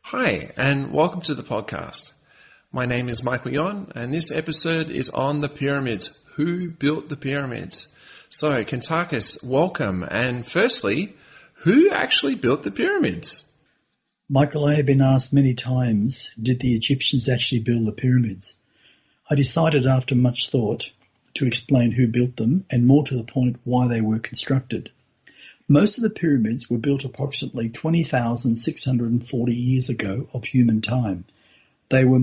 Hi, and welcome to the podcast. My name is Michael Yon, and this episode is on the pyramids. Who built the pyramids? So, Kuntarkis, welcome. And firstly, who actually built the pyramids? Michael, I have been asked many times, did the Egyptians actually build the pyramids? I decided after much thought to explain who built them and more to the point why they were constructed. Most of the pyramids were built approximately 20,640 years ago of human time. They were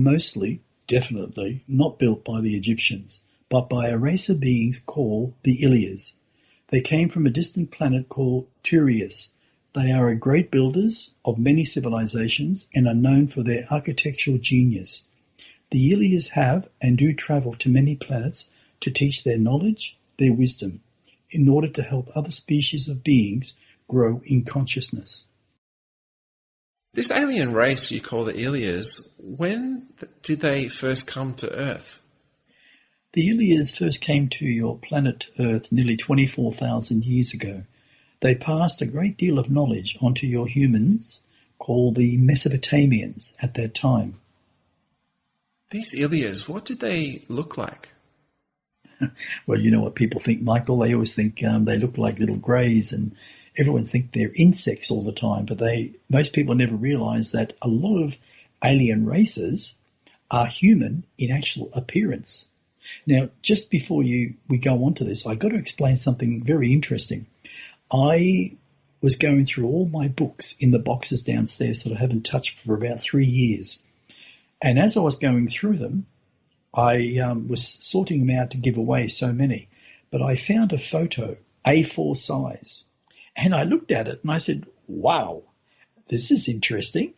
definitely, not built by the Egyptians, but by a race of beings called the Ilias. They came from a distant planet called Turius. They are great builders of many civilizations and are known for their architectural genius. The Ilias have and do travel to many planets to teach their knowledge, their wisdom, in order to help other species of beings grow in consciousness. This alien race you call the Ilias, when did they first come to Earth? The Ilias first came to your planet Earth nearly 24,000 years ago. They passed a great deal of knowledge onto your humans, called the Mesopotamians at that time. These Ilias, what did they look like? Well, you know what people think, Michael. They always think they look like little greys, and everyone thinks they're insects all the time. But most people never realise that a lot of alien races are human in actual appearance. Now, just before we go on to this, I've got to explain something very interesting. I was going through all my books in the boxes downstairs that I haven't touched for about 3 years. And as I was going through them, I was sorting them out to give away so many, but I found a photo, A4 size, and I looked at it and I said, wow, this is interesting.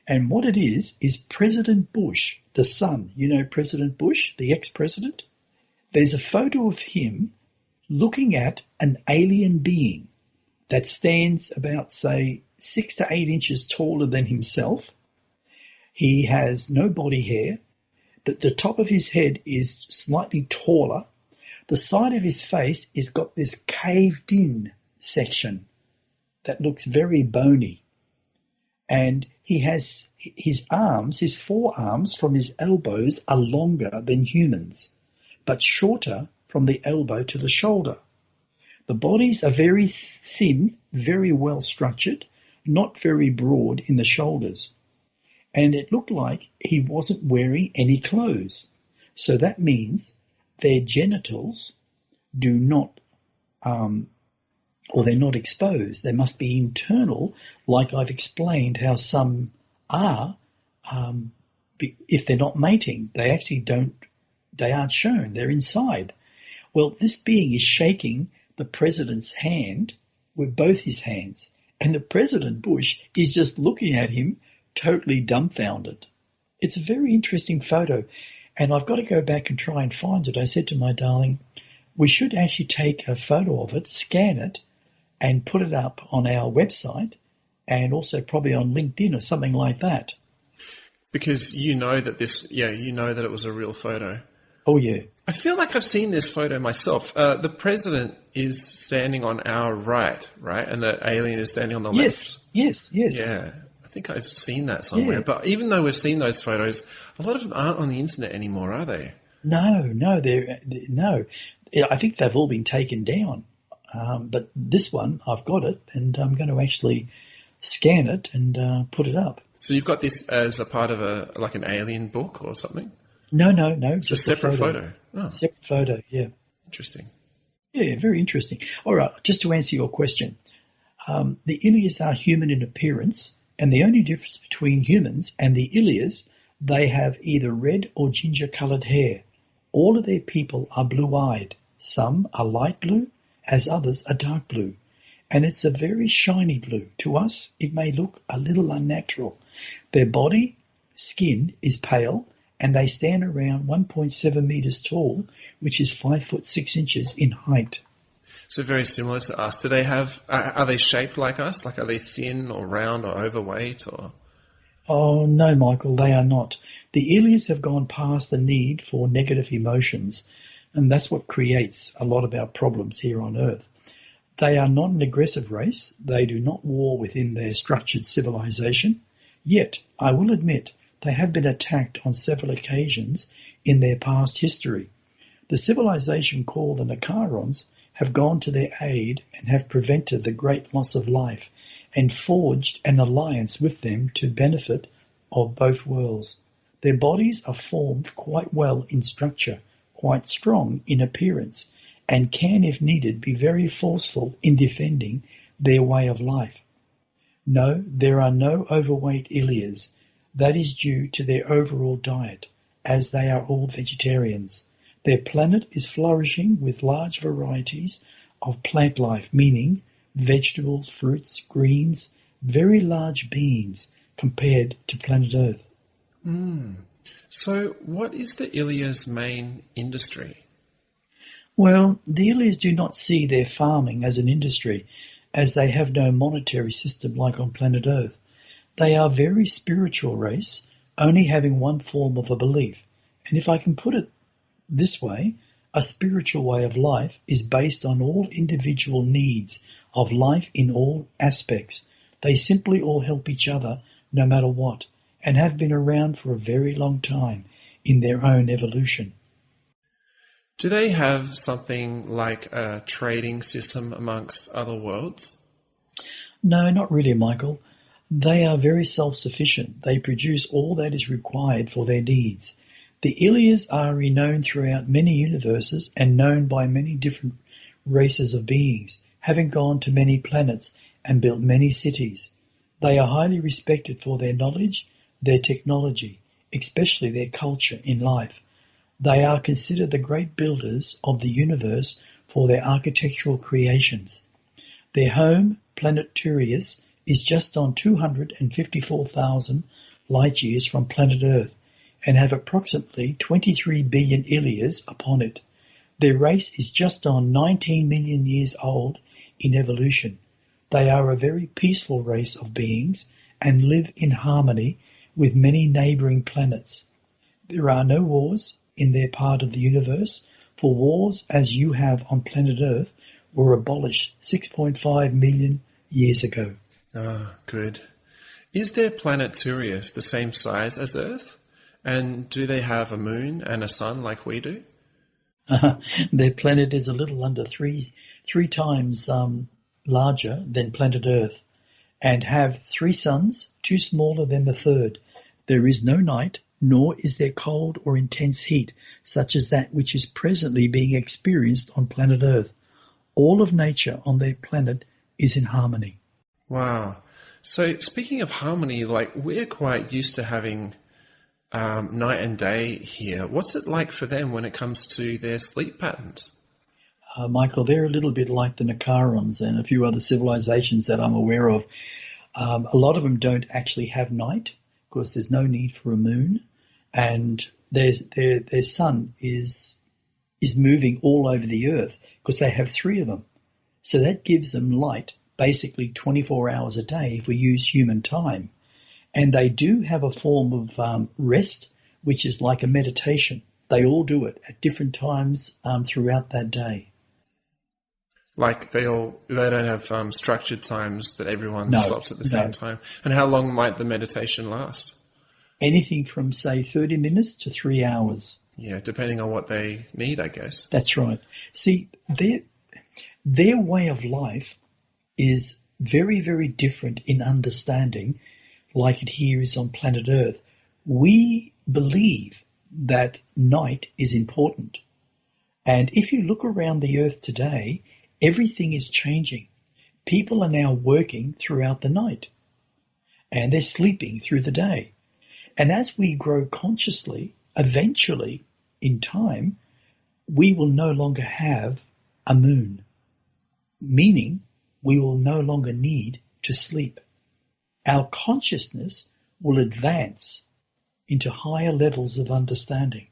And what it is President Bush, the son, you know President Bush, the ex-president? There's a photo of him looking at an alien being that stands about, say, 6 to 8 inches taller than himself. He has no body hair. The top of his head is slightly taller. The side of his face has got this caved-in section that looks very bony. And he has his forearms from his elbows are longer than humans, but shorter from the elbow to the shoulder. The bodies are very thin, very well structured, not very broad in the shoulders. And it looked like he wasn't wearing any clothes. So that means their genitals do not, or they're not exposed. They must be internal, like I've explained how some are, if they're not mating. They actually aren't shown. They're inside. Well, this being is shaking the president's hand with both his hands. And the President Bush is just looking at him totally dumbfounded. It's a very interesting photo, and I've got to go back and try and find it. I said to my darling, we should actually take a photo of it, scan it, and put it up on our website, and also probably on LinkedIn or something like that. Because you know that it was a real photo. Oh, yeah. I feel like I've seen this photo myself. The president is standing on our right, and the alien is standing on the left. Yes. Yeah. I think I've seen that somewhere. Yeah. But even though we've seen those photos, a lot of them aren't on the internet anymore, are they? No. No. I think they've all been taken down. But this one, I've got it, and I'm going to actually scan it and put it up. So you've got this as a part of an alien book or something? No. It's just a separate photo. Oh. Separate photo, yeah. Interesting. Yeah, very interesting. All right, just to answer your question. The Ilias are human in appearance, and the only difference between humans and the Ilias, they have either red or ginger-coloured hair. All of their people are blue-eyed. Some are light blue, as others are dark blue. And it's a very shiny blue. To us, it may look a little unnatural. Their body, skin, is pale, and they stand around 1.7 metres tall, which is 5 foot 6 inches in height. So very similar to us. Do they have? Are they shaped like us? Like, are they thin or round or overweight or? Oh no, Michael, they are not. The Ilias have gone past the need for negative emotions, and that's what creates a lot of our problems here on Earth. They are not an aggressive race. They do not war within their structured civilization. Yet, I will admit, they have been attacked on several occasions in their past history. The civilization called the Nakarons have gone to their aid and have prevented the great loss of life and forged an alliance with them to benefit of both worlds. Their bodies are formed quite well in structure, quite strong in appearance, and can, if needed, be very forceful in defending their way of life. No, there are no overweight Ilias. That is due to their overall diet, as they are all vegetarians. Their planet is flourishing with large varieties of plant life, meaning vegetables, fruits, greens, very large beans compared to planet Earth. So what is the Ilia's main industry? Well, the Ilias do not see their farming as an industry, as they have no monetary system like on planet Earth. They are a very spiritual race, only having one form of a belief. And if I can put it this way, a spiritual way of life is based on all individual needs of life in all aspects. They simply all help each other no matter what, and have been around for a very long time in their own evolution. Do they have something like a trading system amongst other worlds? No, not really, Michael. They are very self-sufficient. They produce all that is required for their needs. The Ilias are renowned throughout many universes and known by many different races of beings, having gone to many planets and built many cities. They are highly respected for their knowledge, their technology, especially their culture in life. They are considered the great builders of the universe for their architectural creations. Their home, planet Turius, is just on 254,000 light years from planet Earth and have approximately 23 billion Ilias upon it. Their race is just on 19 million years old in evolution. They are a very peaceful race of beings and live in harmony with many neighbouring planets. There are no wars in their part of the universe, for wars as you have on planet Earth were abolished 6.5 million years ago. Ah, good. Is their planet Sirius the same size as Earth? And do they have a moon and a sun like we do? Their planet is a little under three times larger than planet Earth, and have 3 suns, 2 smaller than the third. There is no night, nor is there cold or intense heat, such as that which is presently being experienced on planet Earth. All of nature on their planet is in harmony. Wow. So speaking of harmony, like we're quite used to having night and day here. What's it like for them when it comes to their sleep patterns? Michael, they're a little bit like the Nakarons and a few other civilizations that I'm aware of. A lot of them don't actually have night because there's no need for a moon, and their sun is moving all over the earth because they have 3 of them. So that gives them light basically 24 hours a day if we use human time. And they do have a form of rest, which is like a meditation. They all do it at different times throughout that day. Like they don't have structured times that everyone stops at the same time. And how long might the meditation last? Anything from, say, 30 minutes to 3 hours. Yeah, depending on what they need, I guess. That's right. See, their way of life is very, very different in understanding like it here is on planet Earth. We believe that night is important. And if you look around the Earth today, everything is changing. People are now working throughout the night and they're sleeping through the day. And as we grow consciously, eventually in time, we will no longer have a moon, meaning we will no longer need to sleep. Our consciousness will advance into higher levels of understanding,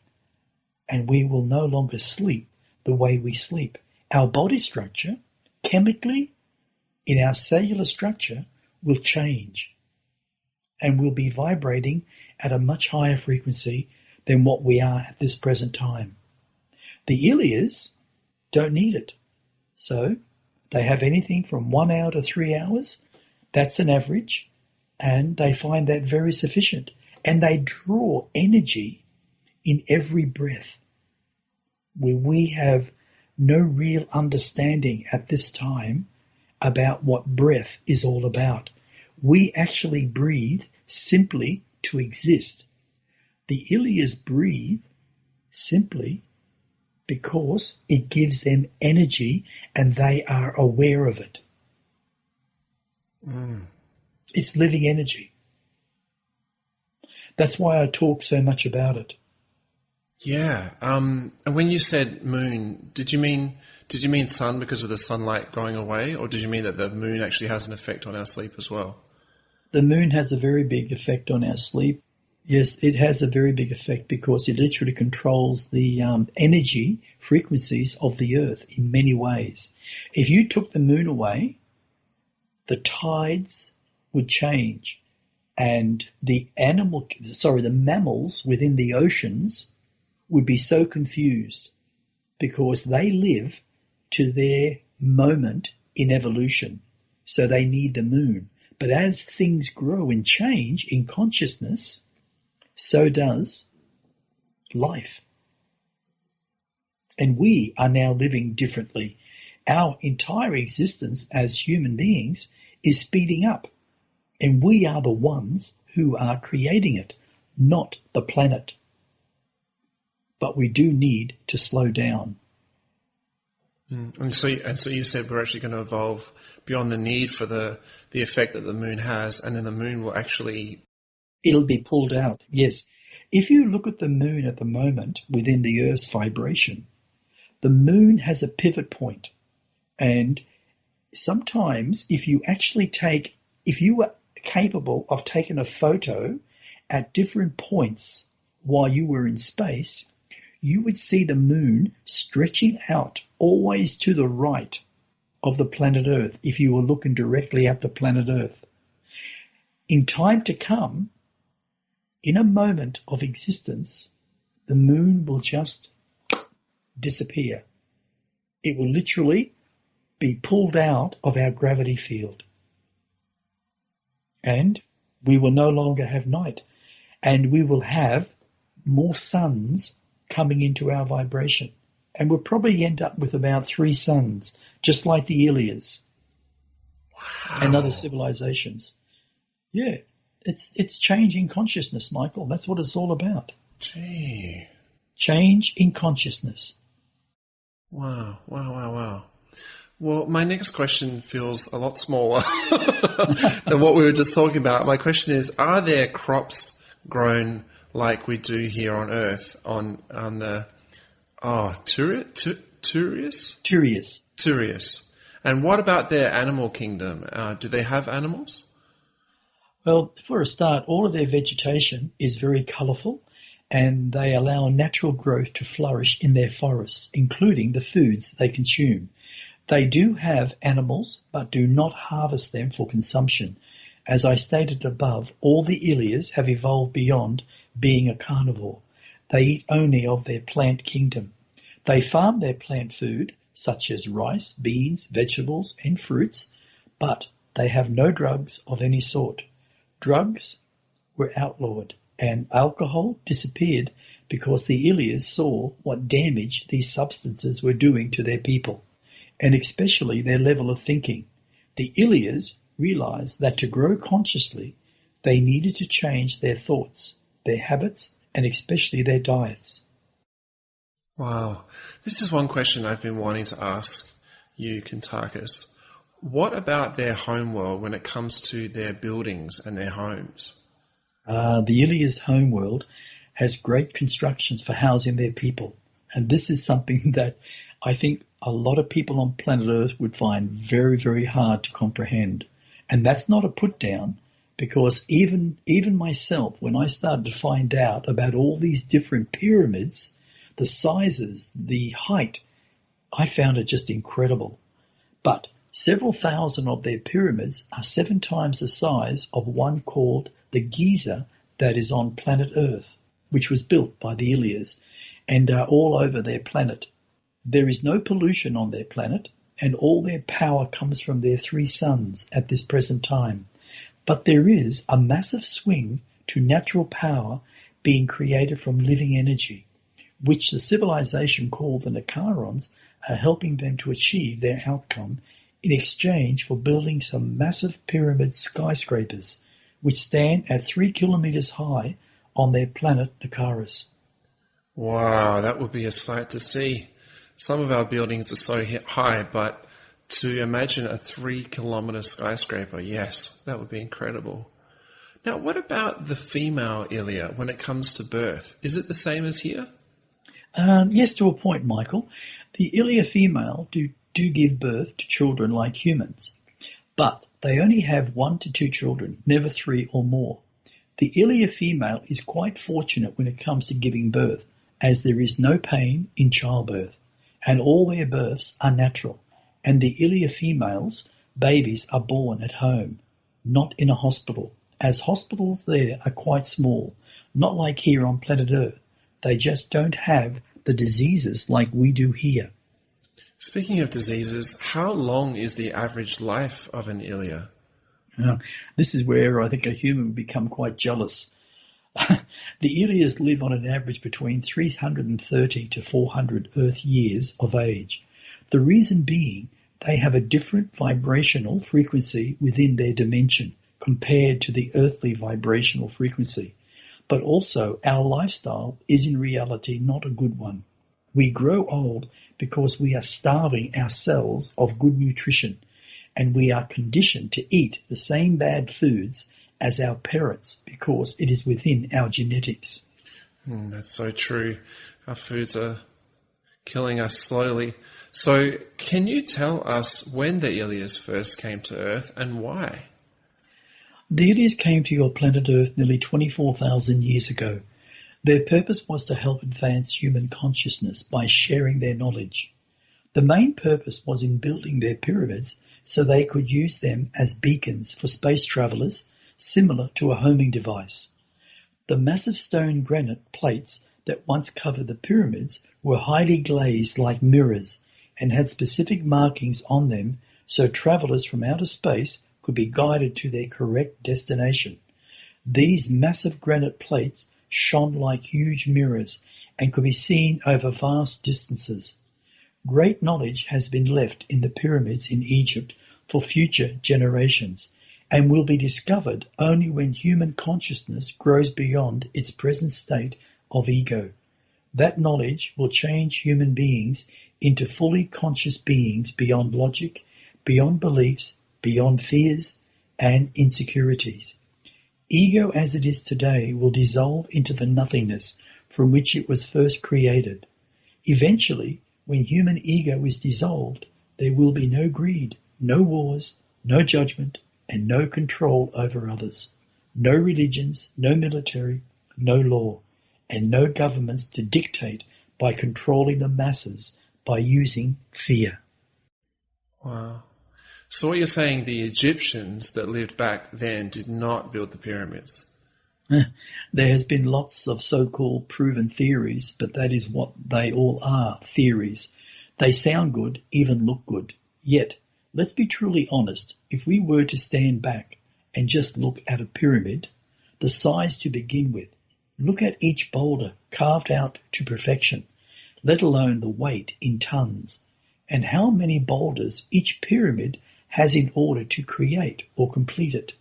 and we will no longer sleep the way we sleep. Our body structure, chemically, in our cellular structure, will change, and we'll be vibrating at a much higher frequency than what we are at this present time. The Ilias don't need it, so they have anything from 1 hour to 3 hours. That's an average. and they find that very sufficient. And they draw energy in every breath, where we have no real understanding at this time about what breath is all about. We actually breathe simply to exist. The Ilias breathe simply because it gives them energy and they are aware of it. It's living energy. That's why I talk so much about it. Yeah. And when you said moon, did you mean sun because of the sunlight going away, or did you mean that the moon actually has an effect on our sleep as well? The moon has a very big effect on our sleep. Yes, it has a very big effect because it literally controls the energy frequencies of the earth in many ways. If you took the moon away, the tides would change, and the mammals within the oceans would be so confused because they live to their moment in evolution. So they need the moon. But as things grow and change in consciousness, so does life. And we are now living differently. Our entire existence as human beings is speeding up. And we are the ones who are creating it, not the planet. But we do need to slow down. And so you said we're actually going to evolve beyond the need for the effect that the moon has, and then the moon will actually... It'll be pulled out, yes. If you look at the moon at the moment within the Earth's vibration, the moon has a pivot point. And sometimes if you were capable of taking a photo at different points while you were in space, you would see the moon stretching out always to the right of the planet Earth if you were looking directly at the planet Earth. In time to come, in a moment of existence, the moon will just disappear. It will literally be pulled out of our gravity field. And we will no longer have night. And we will have more suns coming into our vibration. And we'll probably end up with about 3 suns, just like the Ilias. Wow. And other civilizations. Yeah, it's changing consciousness, Michael. That's what it's all about. Gee. Change in consciousness. Wow. Well, my next question feels a lot smaller than what we were just talking about. My question is, are there crops grown like we do here on Earth on the Turius? And what about their animal kingdom? Do they have animals? Well, for a start, all of their vegetation is very colourful, and they allow natural growth to flourish in their forests, including the foods they consume. They do have animals, but do not harvest them for consumption. As I stated above, all the Ilias have evolved beyond being a carnivore. They eat only of their plant kingdom. They farm their plant food, such as rice, beans, vegetables, and fruits, but they have no drugs of any sort. Drugs were outlawed, and alcohol disappeared because the Ilias saw what damage these substances were doing to their people, and especially their level of thinking. The Ilias realized that to grow consciously, they needed to change their thoughts, their habits, and especially their diets. Wow. This is one question I've been wanting to ask you, Kuntarkis. What about their homeworld when it comes to their buildings and their homes? The Ilias homeworld has great constructions for housing their people. And this is something that I think a lot of people on planet Earth would find very, very hard to comprehend. And that's not a put down, because even myself, when I started to find out about all these different pyramids, the sizes, the height, I found it just incredible. But several thousand of their pyramids are 7 times the size of one called the Giza that is on planet Earth, which was built by the Ilias, and are all over their planet. There is no pollution on their planet, and all their power comes from their 3 suns at this present time. But there is a massive swing to natural power being created from living energy, which the civilization called the Nicarons are helping them to achieve their outcome in exchange for building some massive pyramid skyscrapers, which stand at 3 kilometers high on their planet Nicaris. Wow, that would be a sight to see. Some of our buildings are so high, but to imagine a 3-kilometer skyscraper, yes, that would be incredible. Now, what about the female Ilia when it comes to birth? Is it the same as here? Yes, to a point, Michael. The Ilia female do give birth to children like humans, but they only have 1 to 2 children, never 3 or more. The Ilia female is quite fortunate when it comes to giving birth, as there is no pain in childbirth, and all their births are natural, and the Ilia females' babies are born at home, not in a hospital, as hospitals there are quite small, not like here on planet Earth. They just don't have the diseases like we do here. Speaking of diseases, how long is the average life of an Ilia? This is where I think a human would become quite jealous. The Ilias live on an average between 330 to 400 Earth years of age. The reason being they have a different vibrational frequency within their dimension compared to the earthly vibrational frequency. But also our lifestyle is in reality not a good one. We grow old because we are starving our cells of good nutrition, and we are conditioned to eat the same bad foods as our parents because it is within our genetics. That's so true. Our foods are killing us slowly. So can you tell us when the Ilias first came to Earth and why? The Ilias came to your planet Earth nearly 24,000 years ago. Their purpose was to help advance human consciousness by sharing their knowledge. The main purpose was in building their pyramids so they could use them as beacons for space travelers, similar to a homing device. The massive stone granite plates that once covered the pyramids were highly glazed like mirrors and had specific markings on them so travelers from outer space could be guided to their correct destination. These massive granite plates shone like huge mirrors and could be seen over vast distances. Great knowledge has been left in the pyramids in Egypt for future generations and will be discovered only when human consciousness grows beyond its present state of ego. That knowledge will change human beings into fully conscious beings beyond logic, beyond beliefs, beyond fears and insecurities. Ego as it is today will dissolve into the nothingness from which it was first created. Eventually, when human ego is dissolved, there will be no greed, no wars, no judgment, and no control over others. No religions, no military, no law, and no governments to dictate by controlling the masses by using fear. Wow. So what you're saying, the Egyptians that lived back then did not build the pyramids? There has been lots of so-called proven theories, but that is what they all are, theories. They sound good, even look good. Yet, let's be truly honest, if we were to stand back and just look at a pyramid, the size to begin with, look at each boulder carved out to perfection, let alone the weight in tons, and how many boulders each pyramid has in order to create or complete it.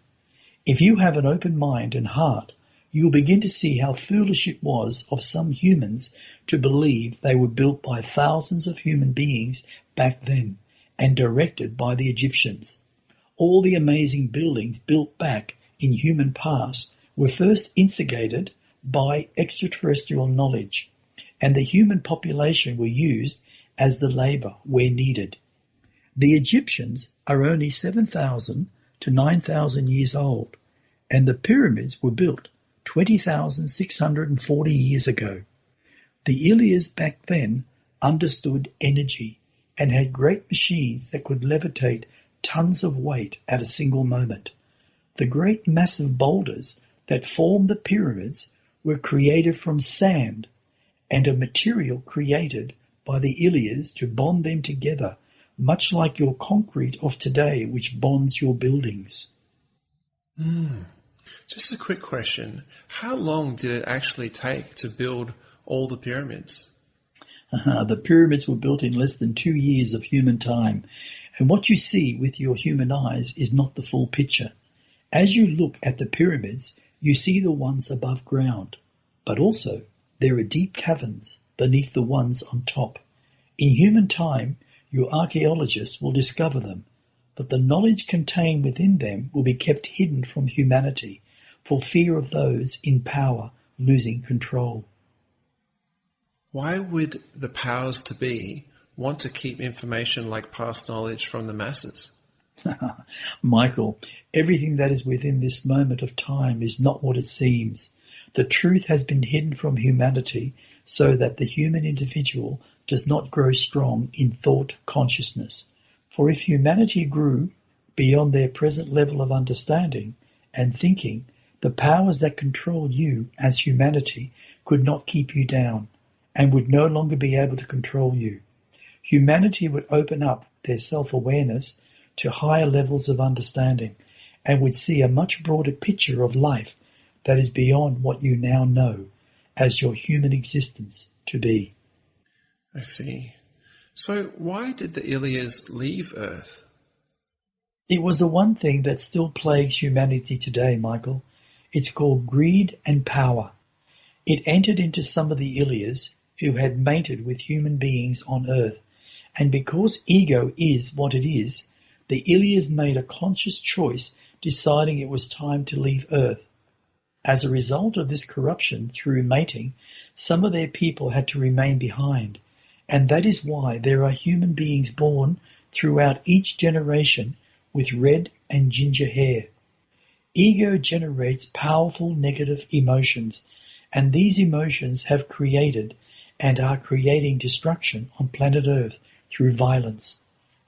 If you have an open mind and heart, you will begin to see how foolish it was of some humans to believe they were built by thousands of human beings back then and directed by the Egyptians. All the amazing buildings built back in human past were first instigated by extraterrestrial knowledge, and the human population were used as the labor where needed. The Egyptians are only 7,000 to 9,000 years old, and the pyramids were built 20,640 years ago. The Ilias back then understood energy and had great machines that could levitate tons of weight at a single moment. The great massive boulders that formed the pyramids were created from sand and a material created by the Ilias to bond them together, much like your concrete of today which bonds your buildings. Just a quick question. How long did it actually take to build all the pyramids? The pyramids were built in less than 2 years of human time, and what you see with your human eyes is not the full picture. As you look at the pyramids, you see the ones above ground, but also there are deep caverns beneath the ones on top. In human time, your archaeologists will discover them, but the knowledge contained within them will be kept hidden from humanity for fear of those in power losing control. Why would the powers to be want to keep information like past knowledge from the masses? Michael, everything that is within this moment of time is not what it seems. The truth has been hidden from humanity so that the human individual does not grow strong in thought consciousness. For if humanity grew beyond their present level of understanding and thinking, the powers that control you as humanity could not keep you down and would no longer be able to control you. Humanity would open up their self-awareness to higher levels of understanding and would see a much broader picture of life that is beyond what you now know as your human existence to be. I see. So why did the Ilias leave Earth? It was the one thing that still plagues humanity today, Michael. It's called greed and power. It entered into some of the Ilias who had mated with human beings on Earth, and because ego is what it is, the Ilias made a conscious choice deciding it was time to leave Earth. As a result of this corruption through mating, some of their people had to remain behind, and that is why there are human beings born throughout each generation with red and ginger hair. Ego generates powerful negative emotions, and these emotions have created and are creating destruction on planet Earth through violence.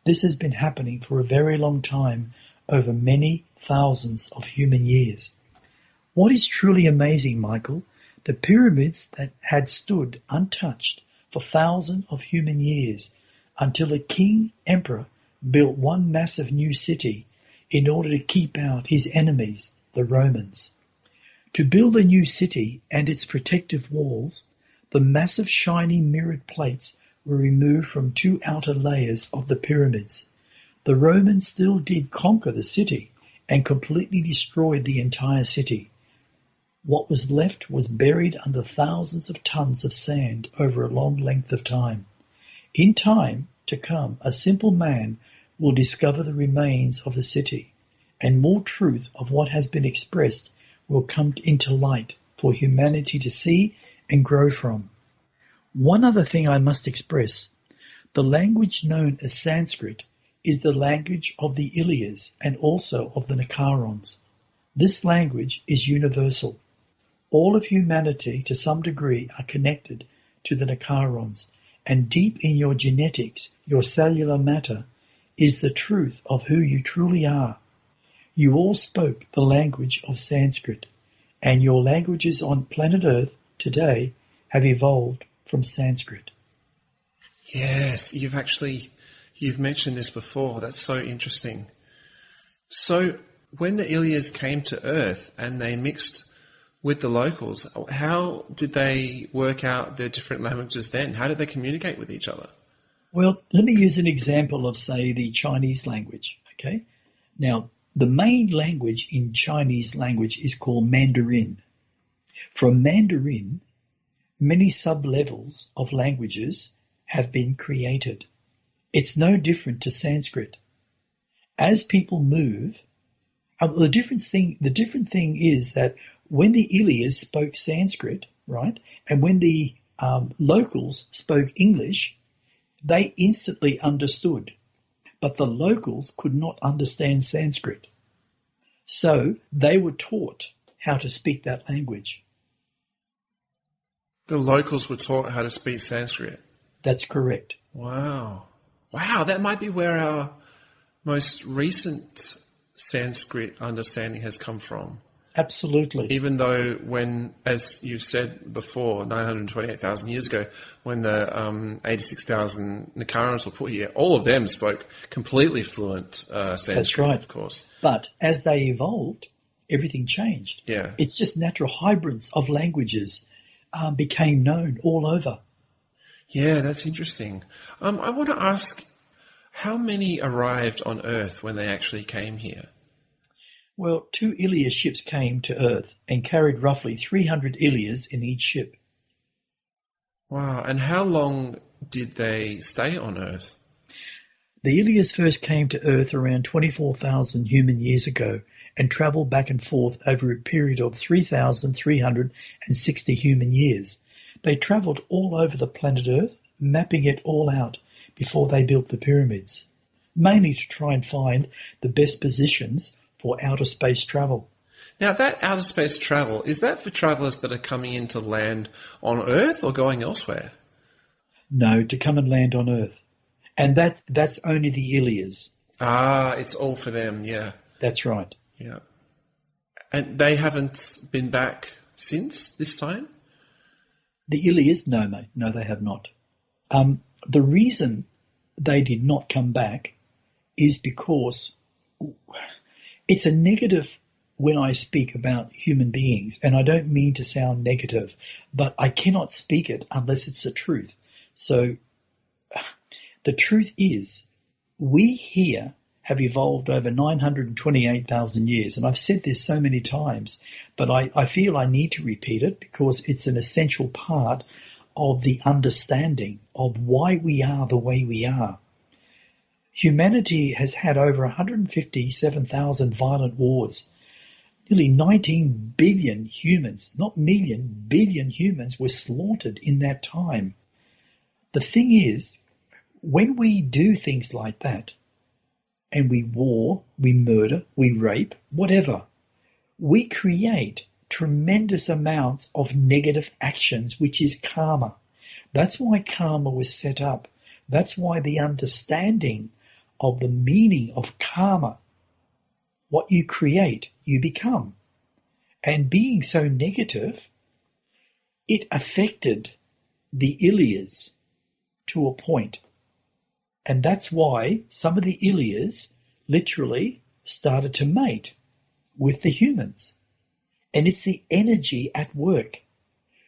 This has been happening for a very long time, over many thousands of human years. What is truly amazing, Michael, the pyramids that had stood untouched for thousands of human years until a king emperor built one massive new city in order to keep out his enemies, the Romans. To build a new city and its protective walls, the massive shiny mirrored plates were removed from 2 outer layers of the pyramids. The Romans still did conquer the city and completely destroyed the entire city. What was left was buried under thousands of tons of sand over a long length of time. In time to come, a simple man will discover the remains of the city, and more truth of what has been expressed will come into light for humanity to see and grow from. One other thing I must express. The language known as Sanskrit is the language of the Ilias and also of the Nicarons. This language is universal. All of humanity to some degree are connected to the Nicarons, and deep in your genetics, your cellular matter, is the truth of who you truly are. You all spoke the language of Sanskrit, and your languages on planet Earth today have evolved from Sanskrit. Yes, you've mentioned this before. That's so interesting. So when the Ilias came to Earth and they mixed with the locals, how did they work out their different languages then? How did they communicate with each other? Well, let me use an example of, say, the Chinese language, okay? Now, the main language in Chinese language is called Mandarin. From Mandarin, many sub-levels of languages have been created. It's no different to Sanskrit. As people move, the different thing is that when the Ilias spoke Sanskrit, right, and when the locals spoke English, they instantly understood. But the locals could not understand Sanskrit. So they were taught how to speak that language. The locals were taught how to speak Sanskrit. That's correct. Wow. Wow, that might be where our most recent Sanskrit understanding has come from. Absolutely. Even though when, as you said before, 928,000 years ago, when the 86,000 Nicarans were put here, all of them spoke completely fluent Sanskrit, That's right. of course. But as they evolved, everything changed. Yeah. It's just natural hybrids of languages became known all over. Yeah, that's interesting. I want to ask, how many arrived on Earth when they actually came here? Well, 2 Ilias ships came to Earth and carried roughly 300 Ilias in each ship. Wow. And how long did they stay on Earth? The Ilias first came to Earth around 24,000 human years ago and travelled back and forth over a period of 3,360 human years. They travelled all over the planet Earth, mapping it all out before they built the pyramids, mainly to try and find the best positions for outer space travel. Now, that outer space travel, is that for travellers that are coming in to land on Earth or going elsewhere? No, to come and land on Earth. And that's only the Ilias. Ah, it's all for them, yeah. That's right. Yeah. And they haven't been back since this time? The Ilias, no, mate. No, they have not. The reason they did not come back is because it's a negative when I speak about human beings, and I don't mean to sound negative, but I cannot speak it unless it's the truth. So the truth is, we here have evolved over 928,000 years, and I've said this so many times, but I feel I need to repeat it because it's an essential part of the understanding of why we are the way we are. Humanity has had over 157,000 violent wars. Nearly 19 billion humans, not million, billion humans were slaughtered in that time. The thing is, when we do things like that, and we war, we murder, we rape, whatever, we create tremendous amounts of negative actions, which is karma. That's why karma was set up. That's why the understanding of the meaning of karma, what you create, you become. And being so negative, it affected the Ilias to a point. And that's why some of the Ilias literally started to mate with the humans. And it's the energy at work.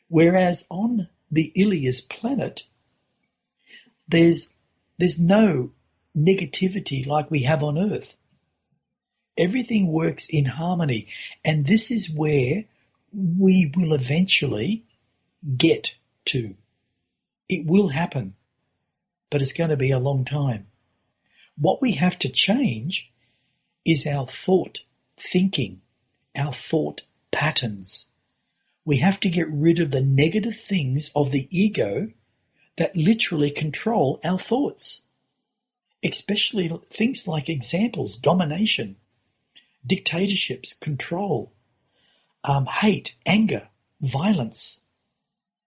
Whereas on the Ilias planet, there's no negativity like we have on Earth. Everything works in harmony. And this is where we will eventually get to. It will happen. But it's going to be a long time. What we have to change is our thought thinking, our thought patterns. We have to get rid of the negative things of the ego that literally control our thoughts, especially things like examples, domination, dictatorships, control, hate, anger, violence,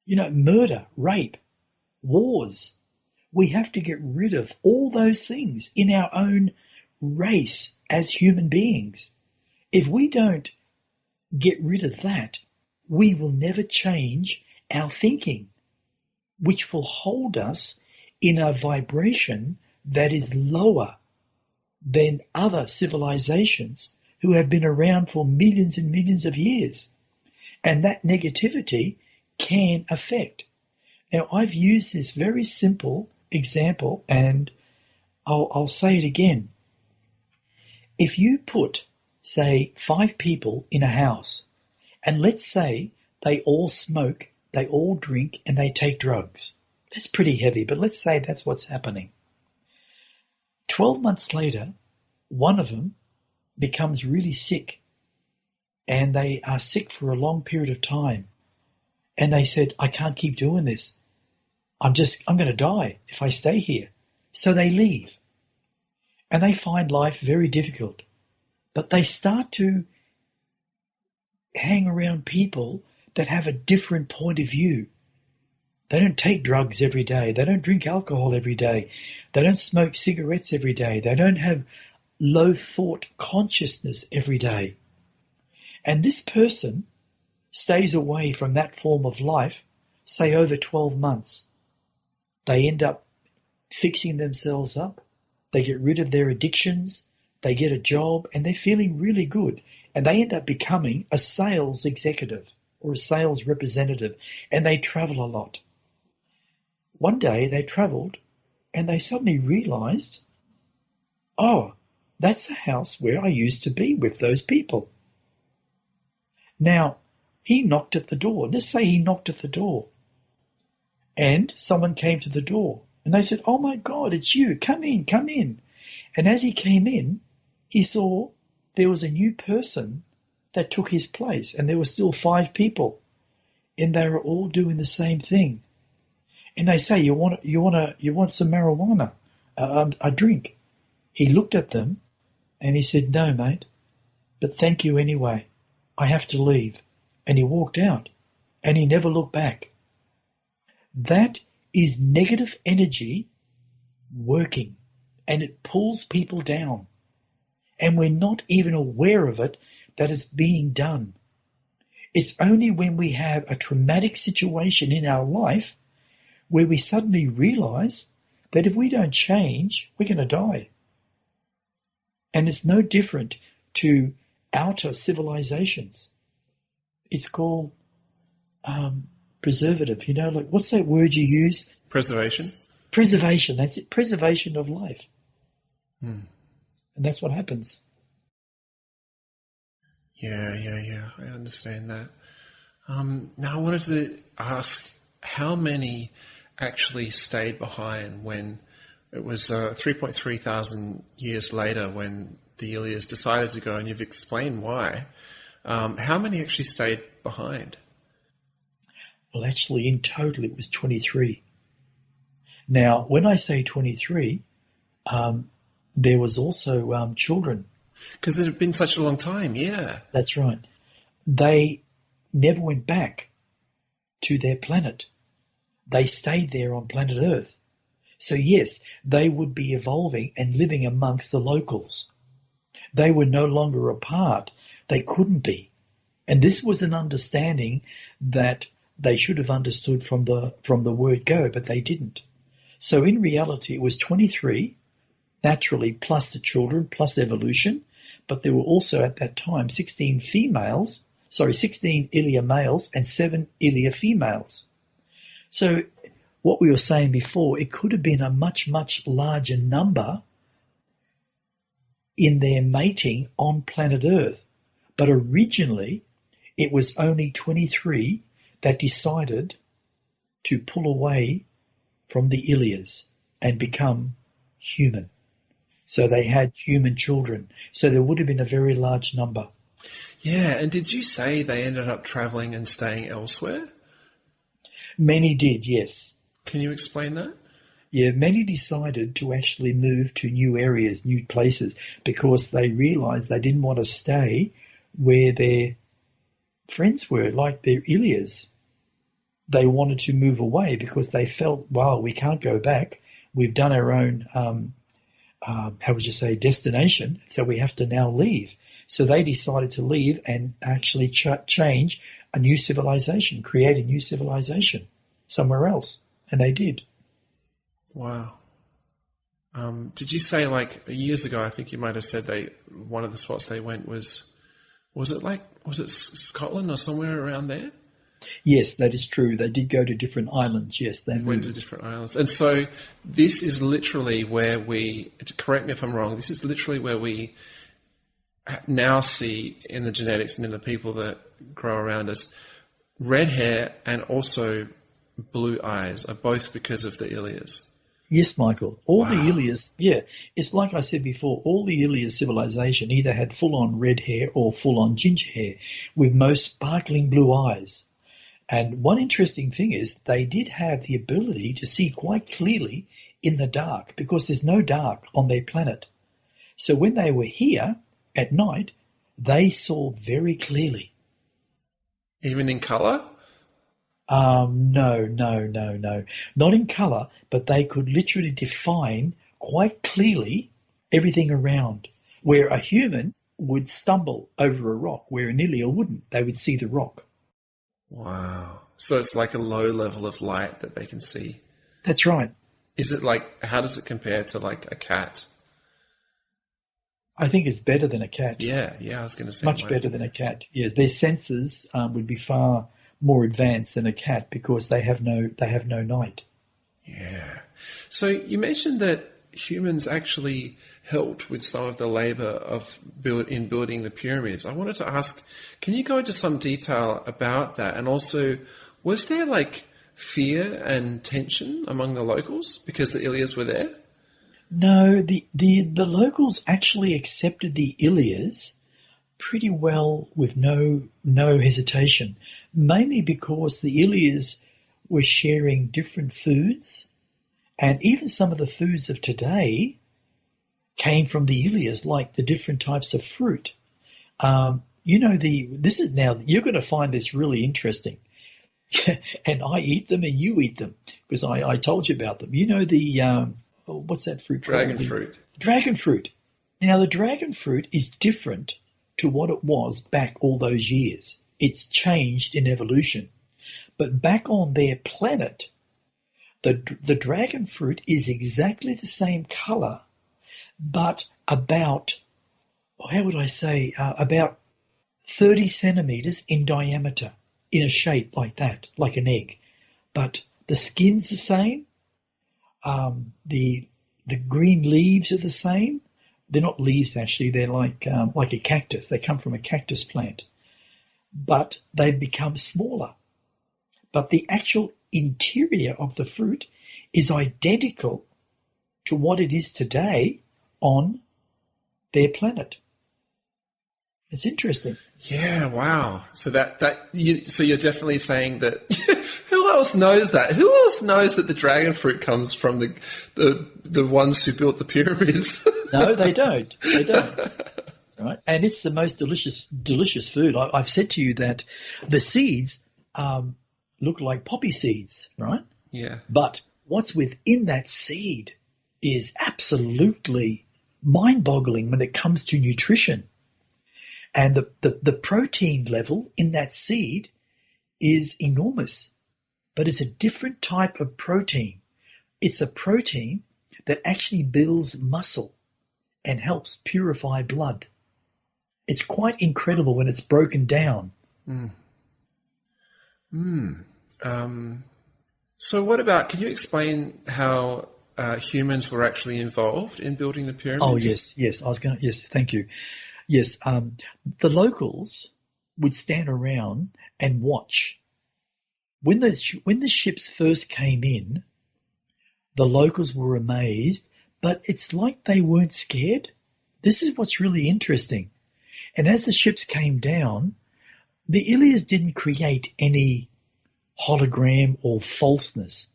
murder, rape, wars. We have to get rid of all those things in our own race as human beings. If we don't get rid of that, we will never change our thinking, which will hold us in a vibration that is lower than other civilizations who have been around for millions and millions of years. And that negativity can affect. Now, I've used this very simple example, and I'll say it again. If you put, say, 5 people in a house, and let's say they all smoke, they all drink, and they take drugs. That's pretty heavy, but let's say that's what's happening. 12 months later, one of them becomes really sick, and they are sick for a long period of time. And they said, I can't keep doing this. I'm going to die if I stay here. So they leave. And they find life very difficult. But they start to hang around people that have a different point of view. They don't take drugs every day. They don't drink alcohol every day. They don't smoke cigarettes every day. They don't have low thought consciousness every day. And this person stays away from that form of life, say over 12 months. They end up fixing themselves up. They get rid of their addictions. They get a job and they're feeling really good. and they end up becoming a sales executive or a sales representative, and they travel a lot. One day they traveled and they suddenly realized, oh, that's the house where I used to be with those people. Now, he knocked at the door. Let's say he knocked at the door and someone came to the door and they said, oh my God, it's you. Come in, come in. And as he came in, he saw there was a new person that took his place, and there were still 5 people, and they were all doing the same thing. And they say, you want some marijuana, a drink? He looked at them and he said, no, mate, but thank you anyway. I have to leave. And he walked out and he never looked back. That is negative energy working, and it pulls people down. And we're not even aware of it that is being done. It's only when we have a traumatic situation in our life where we suddenly realize that if we don't change, we're going to die. And it's no different to outer civilizations. It's called preservative. You know, like, what's that word you use? Preservation. Preservation. That's it. Preservation of life. Hmm. And that's what happens. Yeah. I understand that. Now I wanted to ask, how many actually stayed behind when it was 3.3 thousand years later when the Ilias decided to go, and you've explained why. How many actually stayed behind? Well, actually, in total, it was 23. Now, when I say 23, there was also children. Because it had been such a long time, yeah. That's right. They never went back to their planet. They stayed there on planet Earth. So yes, they would be evolving and living amongst the locals. They were no longer apart. They couldn't be. And this was an understanding that they should have understood from the word go, but they didn't. So in reality, it was 23, naturally, plus the children, plus evolution. But there were also at that time 16 Ilia males and 7 Ilia females. So what we were saying before, it could have been a much, much larger number in their mating on planet Earth. But originally, it was only 23 that decided to pull away from the Ilias and become human. So they had human children. So there would have been a very large number. Yeah, and did you say they ended up travelling and staying elsewhere? Many did, yes. Can you explain that? Yeah, many decided to actually move to new areas, new places, because they realised they didn't want to stay where their friends were, like their Ilias. They wanted to move away because they felt, well, we can't go back. We've done our own destination, so we have to now leave. So they decided to leave and actually change a new civilization, create a new civilization somewhere else. And they did. Wow. Did you say, like, years ago, I think you might have said one of the spots they went was it Scotland or somewhere around there? Yes, that is true. They did go to different islands. Yes, they went to different islands. And so this is literally where correct me if I'm wrong, this is literally where we now see in the genetics and in the people that grow around us, red hair and also blue eyes are both because of the Ilias. Yes, Michael. All the Ilias, it's like I said before, all the Ilias civilization either had full-on red hair or full-on ginger hair with most sparkling blue eyes. And one interesting thing is they did have the ability to see quite clearly in the dark because there's no dark on their planet. So when they were here at night, they saw very clearly. Even in colour? No. Not in colour, but they could literally define quite clearly everything around. Where a human would stumble over a rock, where an Ilia wouldn't. They would see the rock. Wow. So it's like a low level of light that they can see. That's right. Is it like, how does it compare to like a cat? I think it's better than a cat. Yeah, I was going to say Much better than a cat. Yes, their senses would be far more advanced than a cat because they have no night. Yeah. So you mentioned that humans actually helped with some of the labor of building the pyramids. I wanted to ask, can you go into some detail about that? And also, was there like fear and tension among the locals because the Ilias were there? No, the locals actually accepted the Ilias pretty well with no hesitation, mainly because the Ilias were sharing different foods, and even some of the foods of today came from the Ilias, like the different types of fruit. This is now, you're going to find this really interesting. And I eat them and you eat them because I told you about them. You know what's that fruit? Dragon fruit. Dragon fruit. Now the dragon fruit is different to what it was back all those years. It's changed in evolution. But back on their planet, the dragon fruit is exactly the same color, but about 30 centimeters in diameter, in a shape like that, like an egg. But the skin's the same. The green leaves are the same. They're not leaves actually. They're like a cactus. They come from a cactus plant, but they've become smaller. But the actual interior of the fruit is identical to what it is today on their planet. It's interesting. Yeah, wow. So so you're definitely saying that. Who else knows that? Who else knows that the dragon fruit comes from the ones who built the pyramids? No, they don't. They don't. Right, and it's the most delicious food. I've said to you that the seeds look like poppy seeds, right? Yeah. But what's within that seed is absolutely mind-boggling when it comes to nutrition. And the protein level in that seed is enormous, but it's a different type of protein. It's a protein that actually builds muscle and helps purify blood. It's quite incredible when it's broken down. So what about, can you explain how humans were actually involved in building the pyramids? Oh, yes. Thank you. Yes, the locals would stand around and watch. When the ships first came in, the locals were amazed, but it's like they weren't scared. This is what's really interesting. And as the ships came down, the Ilias didn't create any hologram or falseness.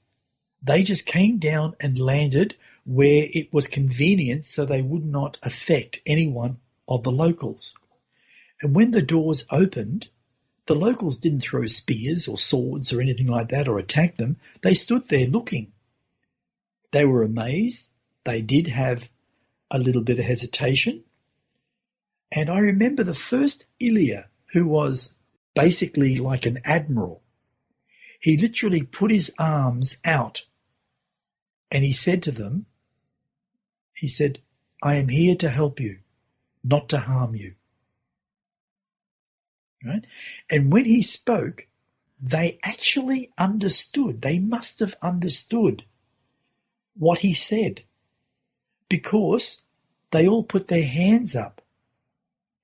They just came down and landed where it was convenient so they would not affect anyone of the locals. And when the doors opened, the locals didn't throw spears or swords or anything like that or attack them. They stood there looking. They were amazed. They did have a little bit of hesitation. And I remember the first Ilia, who was basically like an admiral, he literally put his arms out and he said to them, he said, "I am here to help you, not to harm you." Right? And when he spoke, they actually understood. They must have understood what he said because they all put their hands up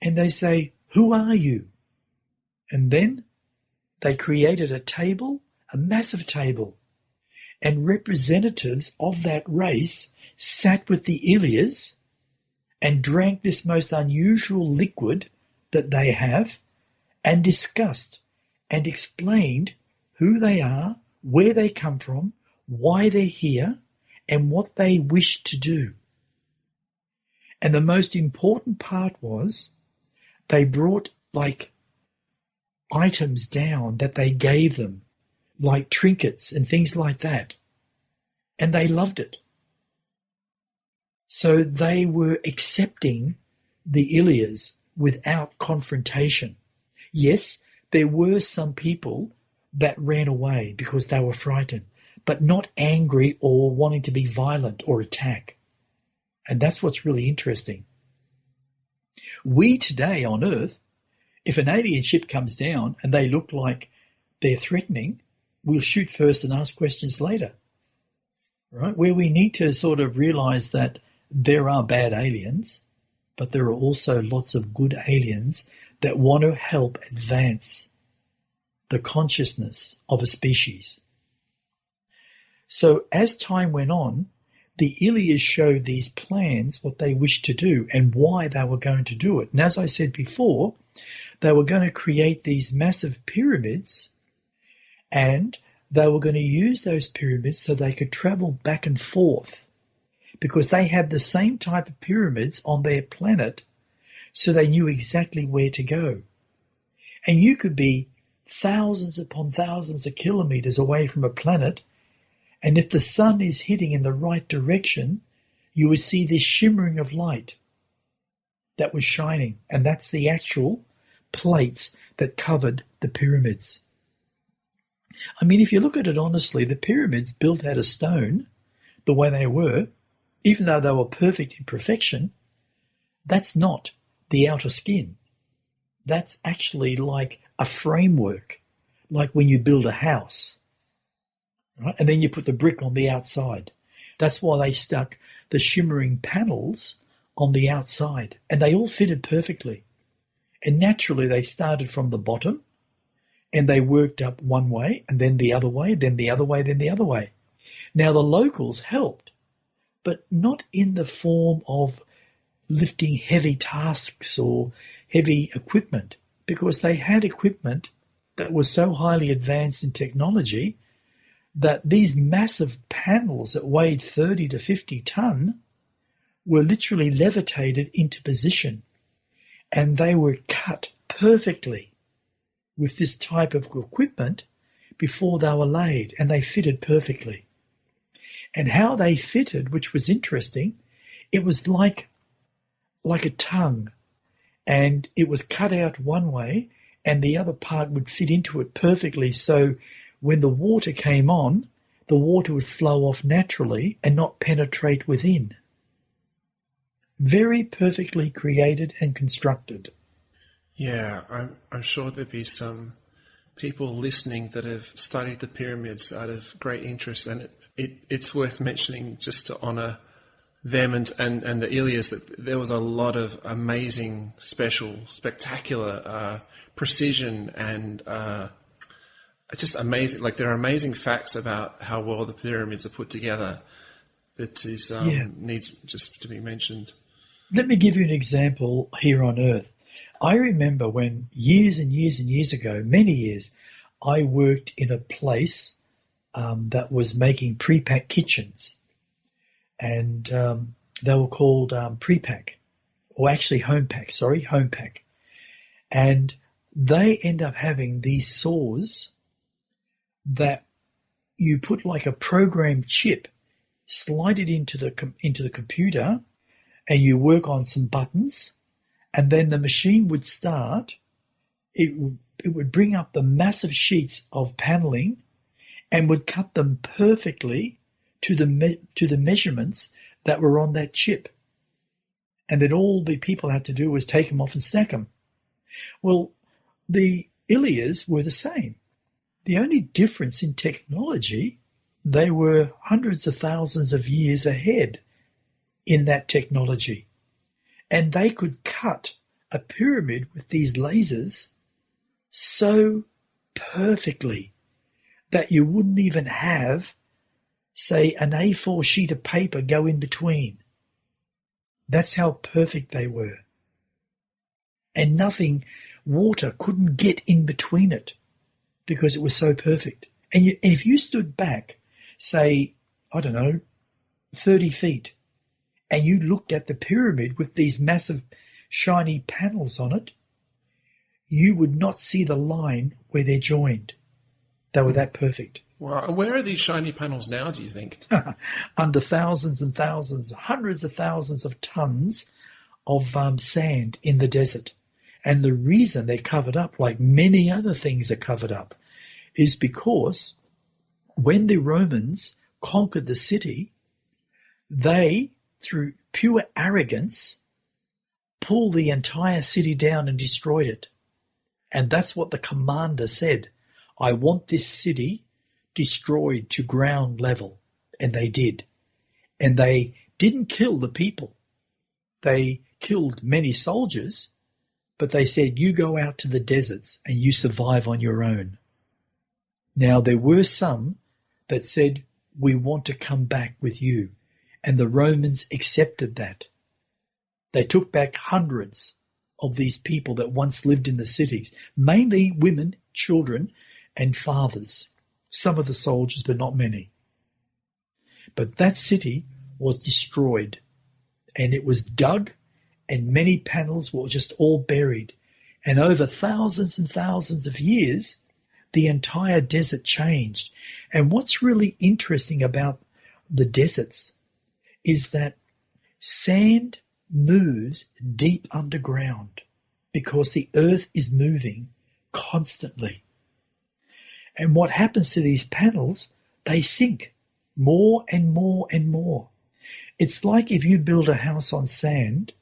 and they say, "Who are you?" And then they created a table, a massive table, and representatives of that race sat with the Ilias and drank this most unusual liquid that they have and discussed and explained who they are, where they come from, why they're here, and what they wish to do. And the most important part was they brought like items down that they gave them, like trinkets and things like that. And they loved it. So they were accepting the Ilias without confrontation. Yes, there were some people that ran away because they were frightened, but not angry or wanting to be violent or attack. And that's what's really interesting. We today on Earth, if an alien ship comes down and they look like they're threatening, we'll shoot first and ask questions later, right? Where we need to sort of realize that there are bad aliens, but there are also lots of good aliens that want to help advance the consciousness of a species. So as time went on, the Ilias showed these plans, what they wished to do and why they were going to do it. And as I said before, they were going to create these massive pyramids, and they were going to use those pyramids so they could travel back and forth, because they had the same type of pyramids on their planet, so they knew exactly where to go. And you could be thousands upon thousands of kilometers away from a planet, and if the sun is hitting in the right direction, you would see this shimmering of light that was shining, and that's the actual plates that covered the pyramids. I mean, if you look at it honestly, the pyramids built out of stone, the way they were, even though they were perfect in perfection, that's not the outer skin. That's actually like a framework, like when you build a house, right? And then you put the brick on the outside. That's why they stuck the shimmering panels on the outside, and they all fitted perfectly. And naturally, they started from the bottom, and they worked up one way, and then the other way, then the other way, then the other way. Now, the locals helped, but not in the form of lifting heavy tasks or heavy equipment, because they had equipment that was so highly advanced in technology that these massive panels that weighed 30 to 50 ton were literally levitated into position, and they were cut perfectly with this type of equipment before they were laid, and they fitted perfectly. And how they fitted, which was interesting, it was like a tongue, and it was cut out one way and the other part would fit into it perfectly. So when the water came on, the water would flow off naturally and not penetrate within. Very perfectly created and constructed. Yeah, I'm sure there'd be some people listening that have studied the pyramids out of great interest, and it's worth mentioning just to honour them and the Ilias that there was a lot of amazing, spectacular precision and just amazing. Like, there are amazing facts about how well the pyramids are put together that is needs just to be mentioned. Let me give you an example here on Earth. I remember when years and years and years ago, many years, I worked in a place that was making pre-pack kitchens. And they were called pre-pack, or actually home pack. And they end up having these saws that you put like a programmed chip, slide it into the computer, and you work on some buttons, and then the machine would start. It would bring up the massive sheets of paneling and would cut them perfectly to the measurements that were on that chip. And then all the people had to do was take them off and stack them. Well, the Ilias were the same. The only difference in technology, they were hundreds of thousands of years ahead in that technology. And they could cut a pyramid with these lasers so perfectly that you wouldn't even have, say, an A4 sheet of paper go in between. That's how perfect they were. And water couldn't get in between it because it was so perfect. And if you stood back, say, 30 feet, and you looked at the pyramid with these massive shiny panels on it, you would not see the line where they're joined. They were that perfect. Wow. Where are these shiny panels now, do you think? Under thousands and thousands, hundreds of thousands of tons of sand in the desert. And the reason they're covered up, like many other things are covered up, is because when the Romans conquered the city, they, through pure arrogance, pulled the entire city down and destroyed it. And that's what the commander said. I want this city destroyed to ground level. And they did. And they didn't kill the people. They killed many soldiers, but they said, you go out to the deserts and you survive on your own. Now, there were some that said, we want to come back with you. And the Romans accepted that. They took back hundreds of these people that once lived in the cities, mainly women, children, and fathers. Some of the soldiers, but not many. But that city was destroyed, and it was dug, and many panels were just all buried. And over thousands and thousands of years, the entire desert changed. And what's really interesting about the deserts is that sand moves deep underground because the earth is moving constantly. And what happens to these panels, they sink more and more and more. It's like if you build a house on sand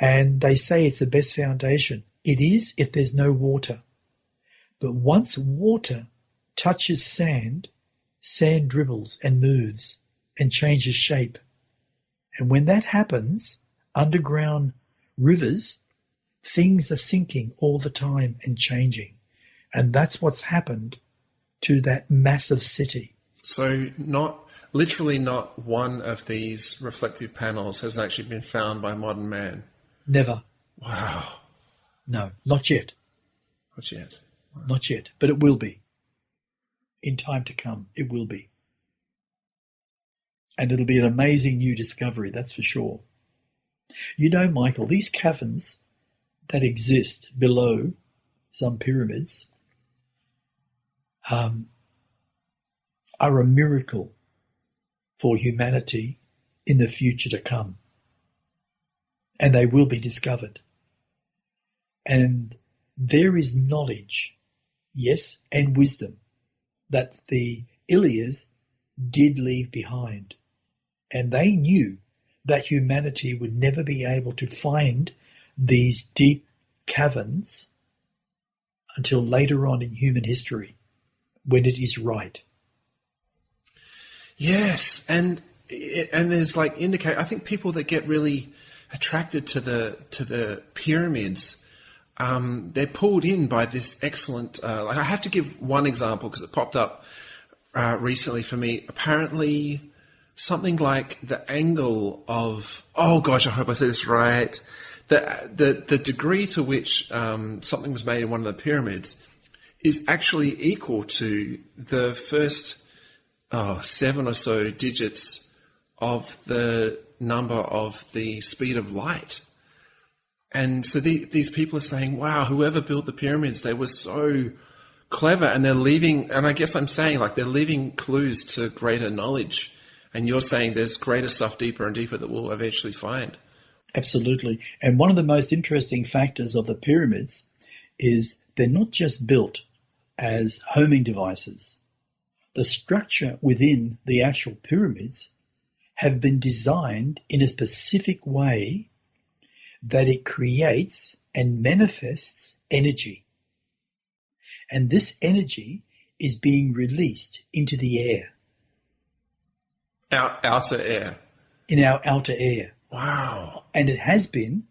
and they say it's the best foundation. It is if there's no water. But once water touches sand, sand dribbles and moves and changes shape. And when that happens, underground rivers, things are sinking all the time and changing. And that's what's happened to that massive city. So literally not one of these reflective panels has actually been found by modern man. Never. Wow. No, not yet. Not yet. Wow. Not yet, but it will be. In time to come, it will be. And it'll be an amazing new discovery, that's for sure. You know, Michael, these caverns that exist below some pyramids are a miracle for humanity in the future to come. And they will be discovered. And there is knowledge, yes, and wisdom that the Ilias did leave behind. And they knew that humanity would never be able to find these deep caverns until later on in human history, when it is right. Yes, and there's like indicate. I think people that get really attracted to the pyramids, they're pulled in by this excellent. Like I have to give one example because it popped up recently for me. Apparently, something like the angle of, oh gosh, I hope I say this right. The degree to which something was made in one of the pyramids is actually equal to the first 7 or so digits of the number of the speed of light. And so these people are saying, wow, whoever built the pyramids, they were so clever, and they're leaving, and I guess I'm saying like they're leaving clues to greater knowledge. And you're saying there's greater stuff deeper and deeper that we'll eventually find. Absolutely. And one of the most interesting factors of the pyramids is they're not just built as homing devices. The structure within the actual pyramids have been designed in a specific way that it creates and manifests energy. And this energy is being released into the air. Outer air. In our outer air. Wow. And it has been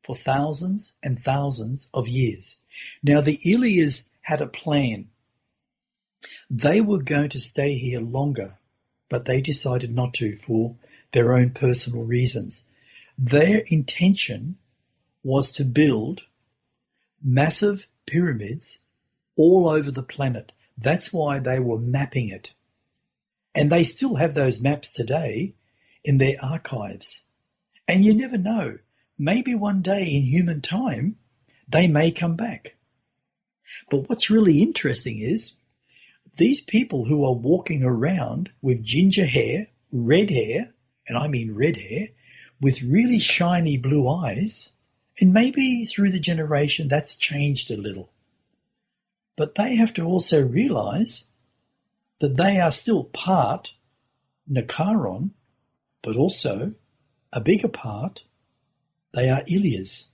for thousands and thousands of years. Now, the Ilias had a plan. They were going to stay here longer, but they decided not to for their own personal reasons. Their intention was to build massive pyramids all over the planet. That's why they were mapping it. And they still have those maps today in their archives. And you never know. Maybe one day in human time, they may come back. But what's really interesting is these people who are walking around with ginger hair, and I mean red hair, with really shiny blue eyes, and maybe through the generation that's changed a little. But they have to also realize that they are still part Nakaron, but also a bigger part They are Ilias,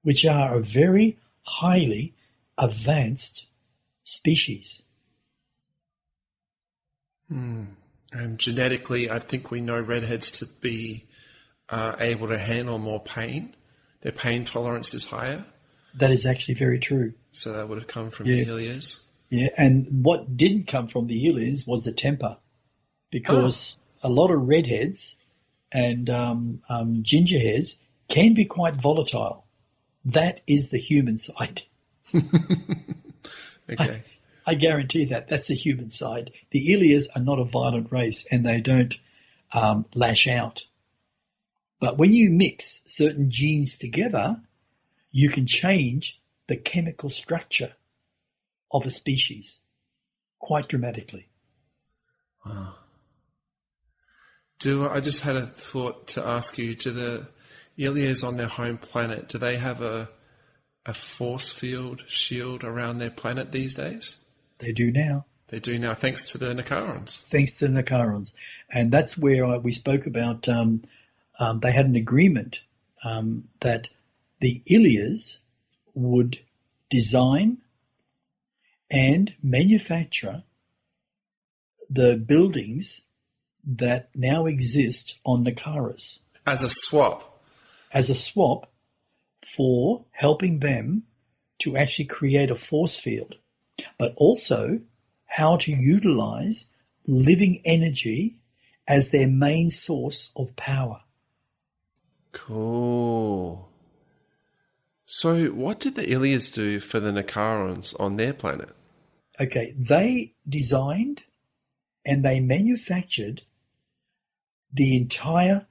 which are a very highly advanced species. And genetically, I think we know redheads to be able to handle more pain. Their pain tolerance is higher. That is actually very true. So that would have come from the Ilias. Yeah, and what didn't come from the Ilias was the temper, because a lot of redheads and gingerheads can be quite volatile. That is the human side. Okay. I guarantee that. That's the human side. The Ilias are not a violent race, and they don't lash out. But when you mix certain genes together, you can change the chemical structure of a species quite dramatically. Wow. I just had a thought to ask you, do the Ilias on their home planet, do they have a force field shield around their planet these days? They do now. They do now, thanks to the Nicarons. Thanks to the Nicarons. And that's where we spoke about, they had an agreement that the Ilias would design and manufacture the buildings that now exist on Nicaris. As a swap? As a swap for helping them to actually create a force field, but also how to utilize living energy as their main source of power. Cool. So what did the Ilias do for the Nicarons on their planet? Okay, they designed and they manufactured the entire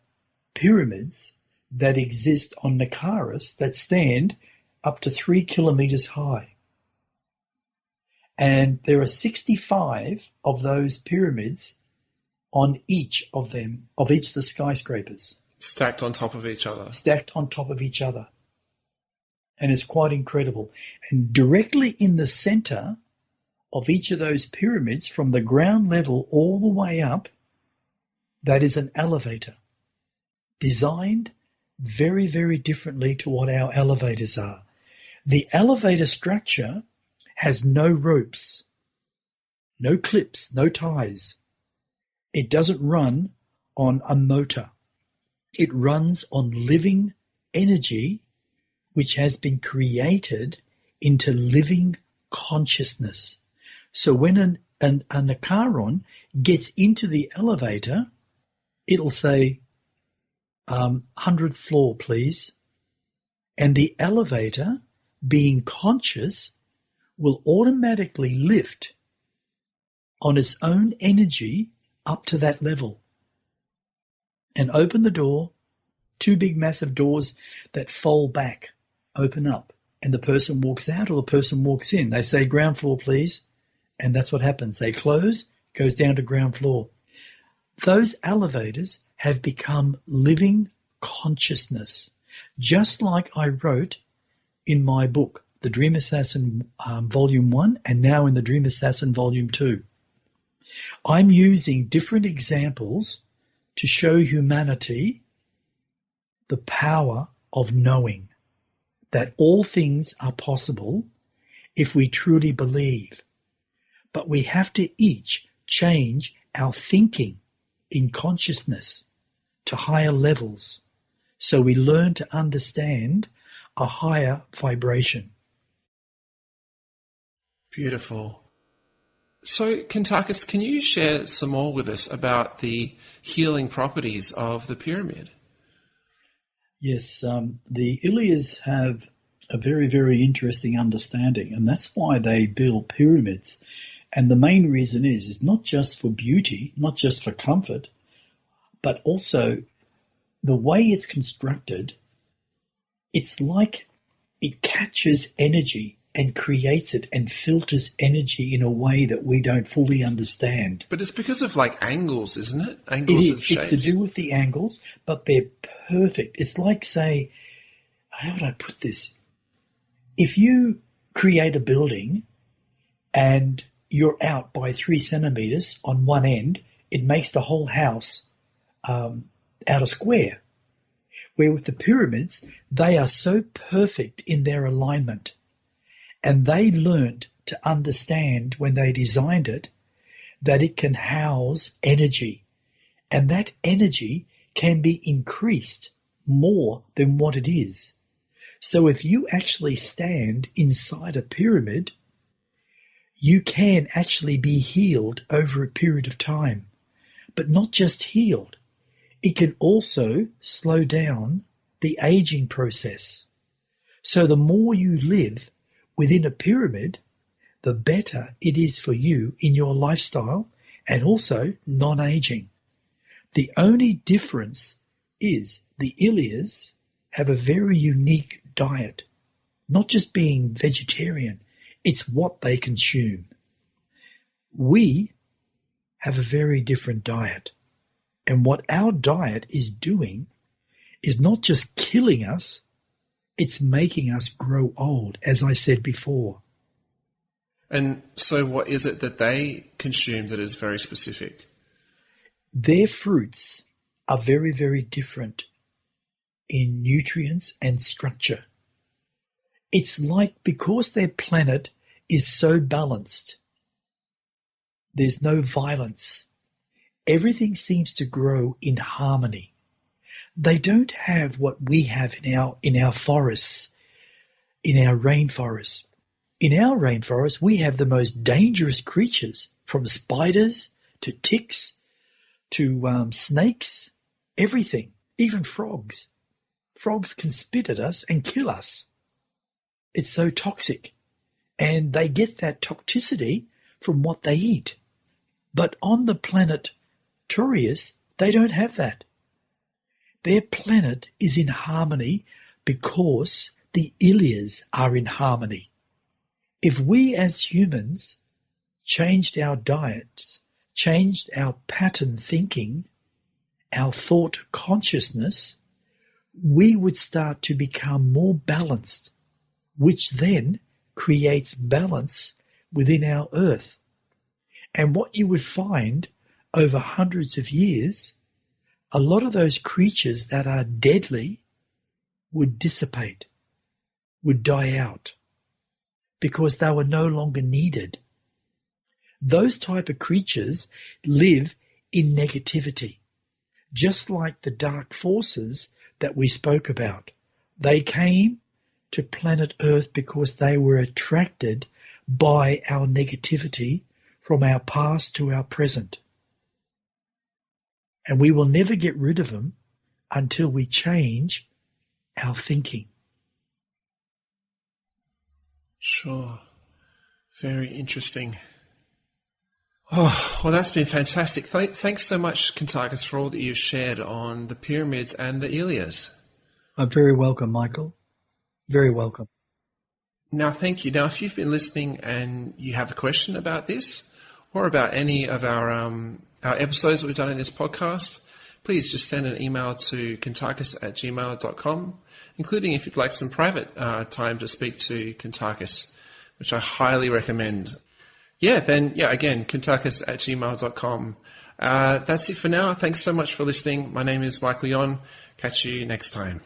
pyramids that exist on Nicaris that stand up to 3 kilometers high. And there are 65 of those pyramids on each of them, of each of the skyscrapers. Stacked on top of each other. Stacked on top of each other. And it's quite incredible. And directly in the center of each of those pyramids, from the ground level all the way up, that is an elevator, designed very, very differently to what our elevators are. The elevator structure has no ropes, no clips, no ties. It doesn't run on a motor. It runs on living energy which has been created into living consciousness. So when a Nicaron gets into the elevator, it'll say, 100th floor, please. And the elevator, being conscious, will automatically lift on its own energy up to that level and open the door. 2 big massive doors that fold back open up, and the person walks out or the person walks in. They say, ground floor, please. And that's what happens. They close, goes down to ground floor. Those elevators have become living consciousness, just like I wrote in my book, The Dream Assassin Volume 1, and now in The Dream Assassin Volume 2. I'm using different examples to show humanity the power of knowing that all things are possible if we truly believe. But we have to each change our thinking in consciousness to higher levels so we learn to understand a higher vibration. Beautiful. So, Kuntarkis, can you share some more with us about the healing properties of the pyramid? Yes, the Ilias have a very, very interesting understanding, and that's why they build pyramids. And the main reason is not just for beauty, not just for comfort, but also the way it's constructed. It's like it catches energy and creates it and filters energy in a way that we don't fully understand. But it's because of angles, isn't it? Angles of shapes. It's to do with the angles, but they're perfect. It's like, say, how would I put this? If you create a building and you're out by 3 centimeters on one end, it makes the whole house out a square. Where with the pyramids, they are so perfect in their alignment. And they learnt to understand when they designed it that it can house energy. And that energy can be increased more than what it is. So if you actually stand inside a pyramid, you can actually be healed over a period of time. But not just healed. It can also slow down the aging process. So the more you live within a pyramid, the better it is for you in your lifestyle and also non-aging. The only difference is the Ilias have a very unique diet, not just being vegetarian, it's what they consume. We have a very different diet. And what our diet is doing is not just killing us, it's making us grow old, as I said before. And so what is it that they consume that is very specific? Their fruits are very, very different in nutrients and structure. It's like because their planet is so balanced, there's no violence. Everything seems to grow in harmony. They don't have what we have in our forests, in our rainforests. In our rainforest, we have the most dangerous creatures, from spiders to ticks to snakes, everything, even frogs. Frogs can spit at us and kill us. It's so toxic. And they get that toxicity from what they eat. But on the planet Taurus, they don't have that. Their planet is in harmony because the Ilias are in harmony. If we as humans changed our diets, changed our pattern thinking, our thought consciousness, we would start to become more balanced, which then creates balance within our earth. And what you would find over hundreds of years, a lot of those creatures that are deadly would dissipate, would die out, because they were no longer needed. Those type of creatures live in negativity, just like the dark forces that we spoke about. They came to planet Earth because they were attracted by our negativity from our past to our present. And we will never get rid of them until we change our thinking. Sure. Very interesting. Oh, well, that's been fantastic. Thanks so much, Kuntarkis, for all that you've shared on the pyramids and the Ilias. I'm very welcome, Michael. Very welcome. Now, thank you. Now, if you've been listening and you have a question about this or about any of our episodes that we've done in this podcast, please just send an email to kuntarkis@gmail.com, including if you'd like some private time to speak to Kuntarkis, which I highly recommend. Again, kuntarkis@gmail.com. That's it for now. Thanks so much for listening. My name is Michael Yon. Catch you next time.